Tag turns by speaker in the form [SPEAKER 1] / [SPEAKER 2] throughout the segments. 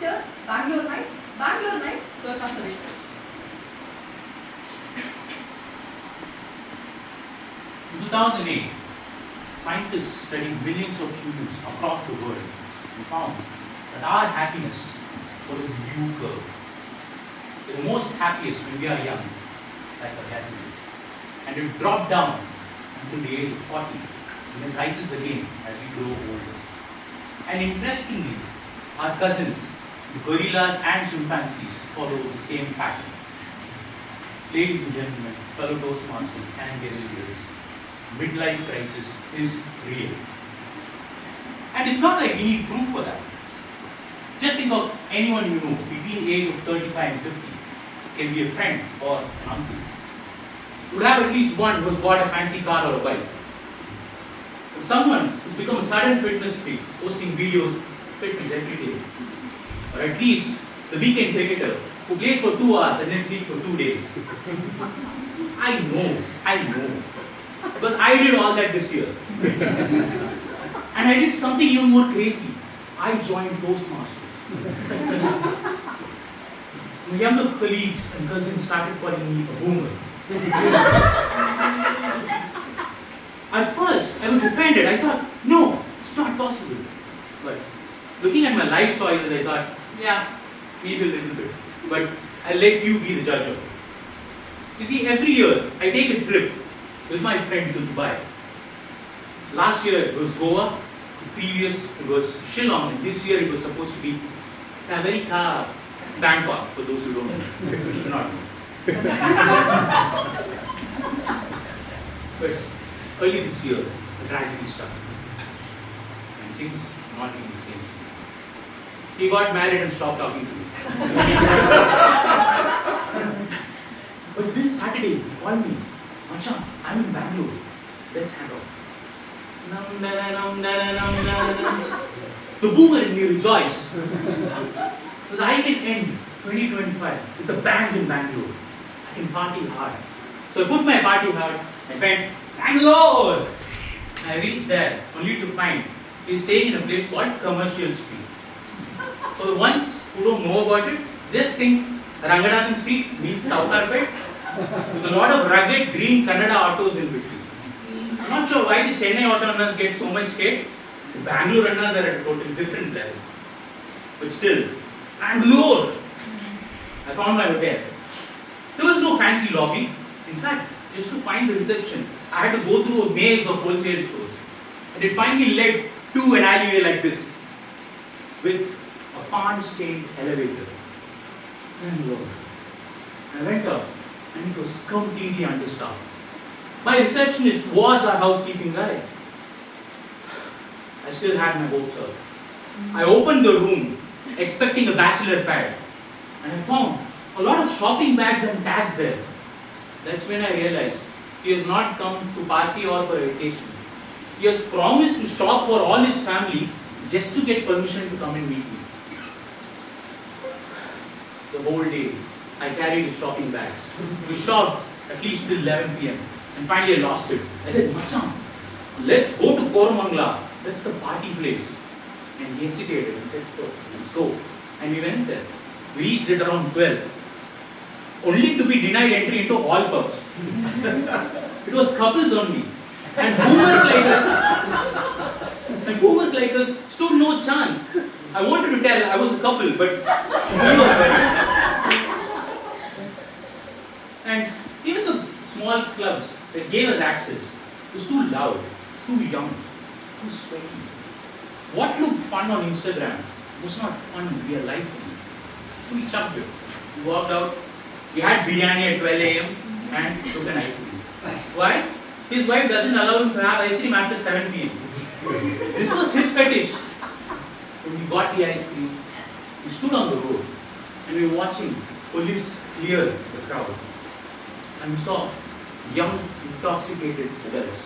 [SPEAKER 1] Twitter, Bangalore Nights, Toastmasters.
[SPEAKER 2] 2008, scientists studied millions of humans across the world and found that our happiness follows a new curve. We're most happiest when we are young, like our categories, and it drops down until the age of 40, and then rises again as we grow older. And interestingly, our cousins, the gorillas and chimpanzees, follow the same pattern. Ladies and gentlemen, fellow Toastmasters and guerrillas, midlife crisis is real. And it's not like we need proof for that. Just think of anyone you know between the age of 35 and 50. It can be a friend or an uncle. You would have at least one who has bought a fancy car or a bike. Or someone who's become a sudden fitness freak, posting videos of fitness every day. Or at least the weekend cricketer who plays for 2 hours and then sleeps for 2 days. I know. Because I did all that this year. And I did something even more crazy. I joined Toastmasters. My younger colleagues and cousins started calling me a boomer. At first, I was offended. I thought, no, it's not possible. But looking at my life choices, I thought, yeah, maybe a little bit. But I'll let you be the judge of it. You see, every year, I take a trip with my friend to Dubai. Last year it was Goa, the previous it was Shillong, and this year it was supposed to be Savarika, Bangkok, for those who don't know. You should not know. But early this year, a tragedy struck. And things not being the same season. He got married and stopped talking to me. But this Saturday, he called me. Macha, I'm in Bangalore. Let's hang out. The boomer in me rejoiced. Because I can end 2025 with a band in Bangalore. I can party hard. So I put my party hard. I went, Bangalore! I reached there only to find he's staying in a place called Commercial Street. For the ones who don't know about it, just think Ranganathan Street meets Saukarpet with a lot of rugged green Kannada autos in between. I'm not sure why the Chennai auto runners get so much hate. The Bangalore runners are at a totally different level. But still, Bangalore! I found my hotel. There was no fancy lobby. In fact, just to find the reception, I had to go through a maze of wholesale stores. And it finally led to an alleyway like this, with a pan-stained elevator. Bangalore. I went up, and it was completely understaffed. My receptionist was our housekeeping guy. I still had my hopes up. I opened the room, expecting a bachelor pad, and I found a lot of shopping bags and tags there. That's when I realized he has not come to party or for a vacation. He has promised to shop for all his family just to get permission to come and meet me. The whole day, I carried his shopping bags. We shopped at least till 11 p.m. And finally I lost it. I said, Machan, let's go to Koramangala. That's the party place. And he hesitated and said, oh, let's go. And we went there. We reached it around 12. Only to be denied entry into all pubs. It was couples only. And boomers like us stood no chance. I wanted to tell I was a couple, but he was very. And even the small clubs that gave us access was too loud, too young, too sweaty. What looked fun on Instagram was not fun in real life for me. So we chucked it. We walked out. We had biryani at 12 a.m. and took an ice cream. Why? His wife doesn't allow him to have ice cream after 7 p.m. This was his fetish. When we got the ice cream, we stood on the road and we were watching police clear the crowd. And we saw young, intoxicated adults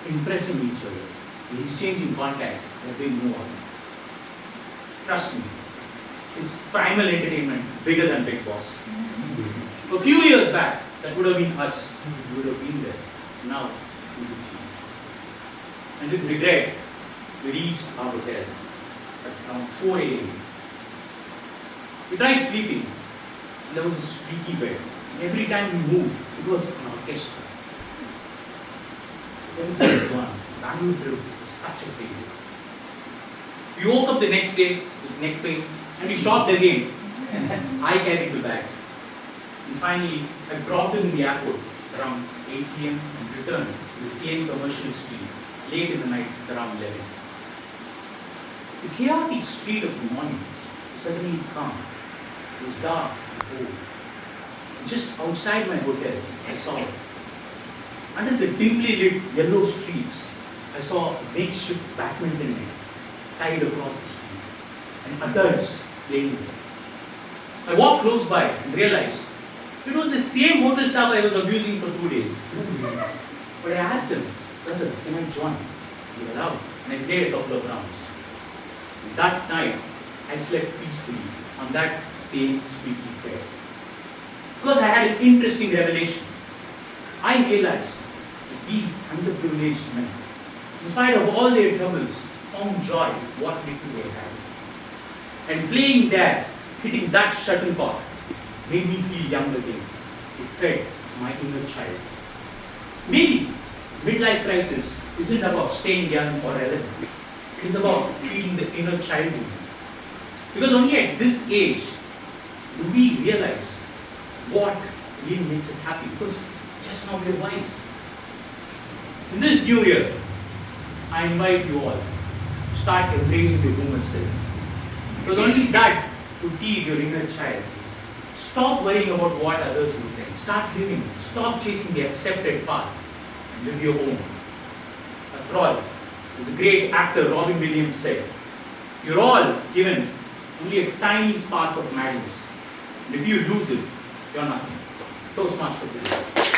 [SPEAKER 2] impressing each other, exchanging contacts as they move on. Trust me, it's primal entertainment bigger than Big Boss. A few years back, that would have been us. We would have been there. Now, it's a change. And with regret, we reached our hotel at around 4 a.m. We tried sleeping, and there was a squeaky bed. And every time we moved, it was an orchestra. Everything was gone. Bangalore trip was such a failure. We woke up the next day with neck pain, and we shopped again. I carried the bags. And finally, I dropped him in the airport around 8 p.m. and returned to the same commercial street late in the night around 11. The chaotic street of the morning suddenly calm. It was dark and cold. Just outside my hotel, I saw it. Under the dimly lit yellow streets, I saw a makeshift badminton net tied across the street and adults playing with it. I walked close by and realized it was the same hotel staff I was abusing for 2 days. But I asked him, brother, can I join? He allowed, and I played a couple of rounds. And that night, I slept peacefully on that same squeaky bed. Because I had an interesting revelation. I realized that these underprivileged men, in spite of all their troubles, found joy in what little they had. And playing there, hitting that shuttlecock, made me feel young again. It fed my inner child. Maybe midlife crisis isn't about staying young or relevant. It is about feeding the inner child in you. Because only at this age do we realize what really makes us happy. Because just now we are wise. In this new year, I invite you all to start embracing your human self. Because only that will feed your inner child. Stop worrying about what others will think. Start living. Stop chasing the accepted path and live your own. After all, as the great actor Robin Williams said, you're all given only a tiny spark of madness. And if you lose it, you're nothing. Toastmasters.